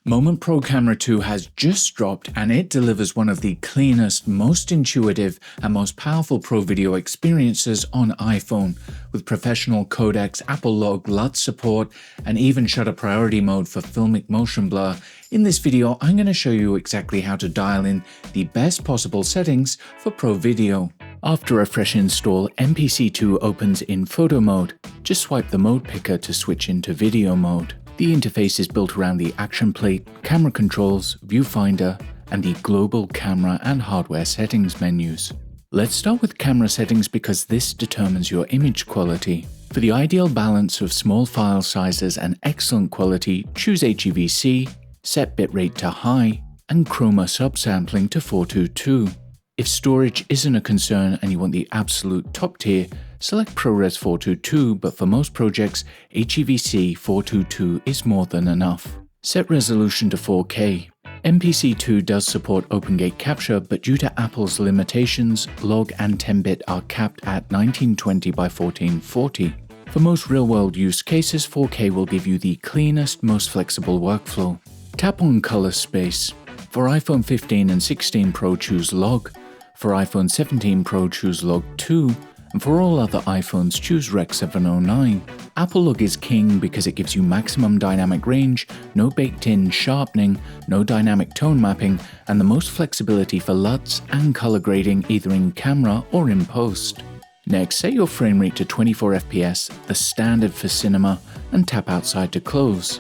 Moment Pro Camera 2 has just dropped and it delivers one of the cleanest, most intuitive and most powerful pro video experiences on iPhone, with professional codecs, Apple Log, LUT support, and even shutter priority mode for Filmic motion blur. In this video, I'm going to show you exactly how to dial in the best possible settings for pro video. After a fresh install, MPCII opens in photo mode. Just swipe the mode picker to switch into video mode. The interface is built around the action plate, camera controls, viewfinder, and the global camera and hardware settings menus. Let's start with camera settings because this determines your image quality. For the ideal balance of small file sizes and excellent quality, choose HEVC, set bitrate to high, and chroma subsampling to 422. If storage isn't a concern and you want the absolute top tier, select ProRes 422, but for most projects, HEVC 422 is more than enough. Set resolution to 4K. MPCII does support OpenGate capture, but due to Apple's limitations, log and 10-bit are capped at 1920 by 1440. For most real-world use cases, 4K will give you the cleanest, most flexible workflow. Tap on color space. For iPhone 15 and 16 Pro, choose log. For iPhone 17 Pro, choose log 2. And for all other iPhones, choose Rec. 709. Apple Log is king because it gives you maximum dynamic range, no baked-in sharpening, no dynamic tone mapping, and the most flexibility for LUTs and color grading either in camera or in post. Next, set your frame rate to 24 FPS, the standard for cinema, and tap outside to close.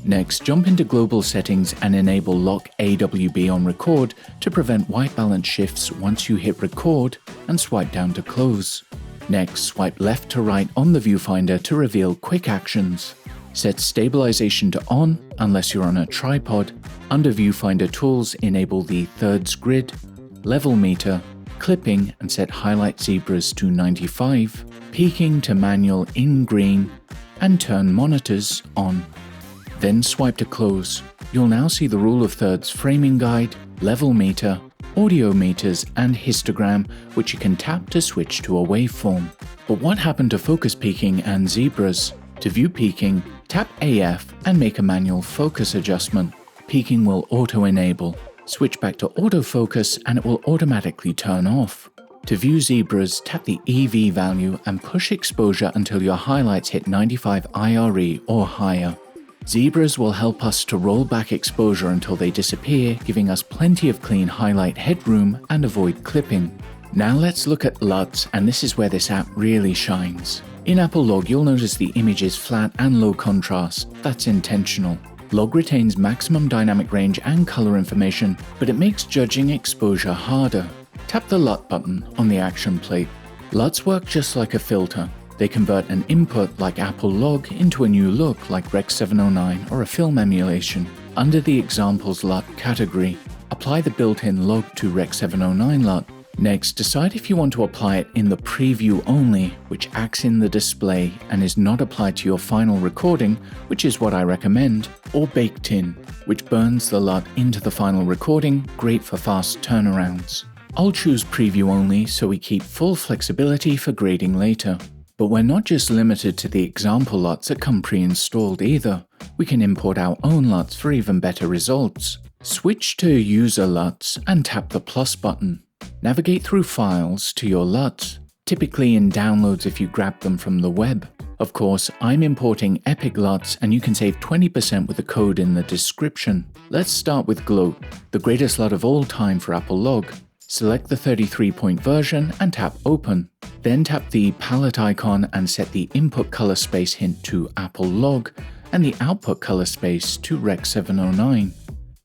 Next, jump into global settings and enable lock AWB on record to prevent white balance shifts once you hit record, and swipe down to close. Next, swipe left to right on the viewfinder to reveal quick actions. Set stabilization to on unless you're on a tripod. Under viewfinder tools, enable the thirds grid, level meter, clipping, and set highlight zebras to 95, peaking to manual in green, and turn monitors on. Then swipe to close. You'll now see the rule of thirds framing guide, level meter, audio meters, and histogram, which you can tap to switch to a waveform. But what happened to focus peaking and zebras? To view peaking, tap AF and make a manual focus adjustment. Peaking will auto-enable. Switch back to autofocus and it will automatically turn off. To view zebras, tap the EV value and push exposure until your highlights hit 95 IRE or higher. Zebras will help us to roll back exposure until they disappear, giving us plenty of clean highlight headroom and avoid clipping. Now let's look at LUTs, and this is where this app really shines. In Apple Log, you'll notice the image is flat and low contrast. That's intentional. Log retains maximum dynamic range and color information, but it makes judging exposure harder. Tap the LUT button on the action plate. LUTs work just like a filter. They convert an input like Apple Log into a new look like Rec. 709 or a film emulation. Under the Examples LUT category, apply the built-in log to Rec. 709 LUT. Next, decide if you want to apply it in the preview only, which acts in the display and is not applied to your final recording, which is what I recommend, or baked in, which burns the LUT into the final recording, great for fast turnarounds. I'll choose preview only so we keep full flexibility for grading later. But we're not just limited to the example LUTs that come pre-installed either. We can import our own LUTs for even better results. Switch to User LUTs and tap the plus button. Navigate through files to your LUTs, typically in downloads if you grab them from the web. Of course, I'm importing Epic LUTs and you can save 20% with the code in the description. Let's start with Gloat, the greatest LUT of all time for Apple Log. Select the 33-point version and tap Open. Then tap the palette icon and set the input color space hint to Apple Log and the output color space to Rec. 709.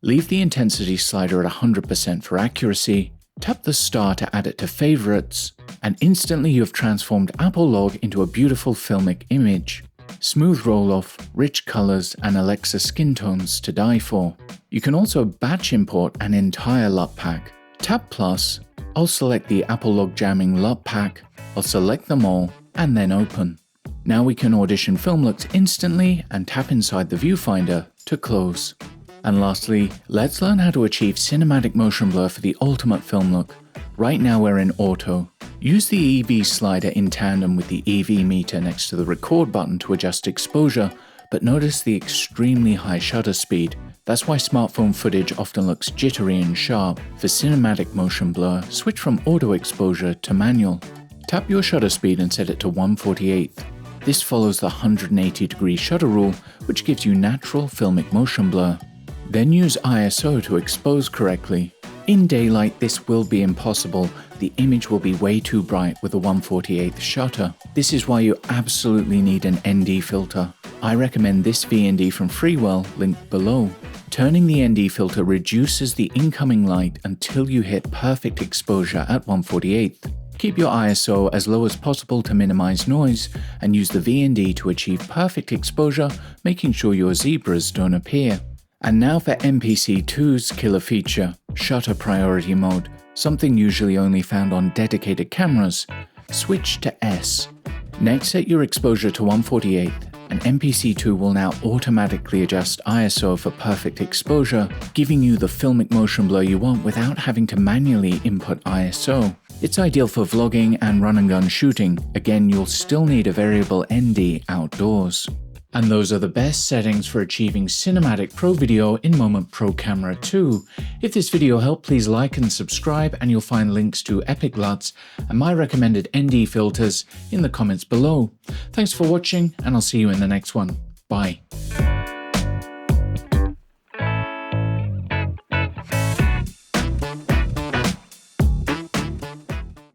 Leave the intensity slider at 100% for accuracy. Tap the star to add it to favorites, and instantly you have transformed Apple Log into a beautiful filmic image. Smooth roll-off, rich colors, and Alexa skin tones to die for. You can also batch import an entire LUT pack. Tap plus. I'll select the Apple Log Jamming LUT pack, I'll select them all, and then open. Now we can audition film looks instantly and tap inside the viewfinder to close. And lastly, let's learn how to achieve cinematic motion blur for the ultimate film look. Right now we're in auto. Use the EV slider in tandem with the EV meter next to the record button to adjust exposure, but notice the extremely high shutter speed. That's why smartphone footage often looks jittery and sharp. For cinematic motion blur, switch from auto exposure to manual. Tap your shutter speed and set it to 1/48. This follows the 180-degree shutter rule, which gives you natural filmic motion blur. Then use ISO to expose correctly. In daylight, this will be impossible. The image will be way too bright with a 1/48 shutter. This is why you absolutely need an ND filter. I recommend this VND from Freewell, linked below. Turning the ND filter reduces the incoming light until you hit perfect exposure at 1/48. Keep your ISO as low as possible to minimize noise, and use the VND to achieve perfect exposure, making sure your zebras don't appear. And now for MPCII's killer feature, shutter priority mode, something usually only found on dedicated cameras. Switch to S. Next, set your exposure to 1/48, and MPCII will now automatically adjust ISO for perfect exposure, giving you the filmic motion blur you want without having to manually input ISO. It's ideal for vlogging and run-and-gun shooting. Again, you'll still need a variable ND outdoors. And those are the best settings for achieving cinematic pro video in Moment Pro Camera 2. If this video helped, please like and subscribe, and you'll find links to epic LUTs and my recommended ND filters in the comments below. Thanks for watching, and I'll see you in the next one. Bye.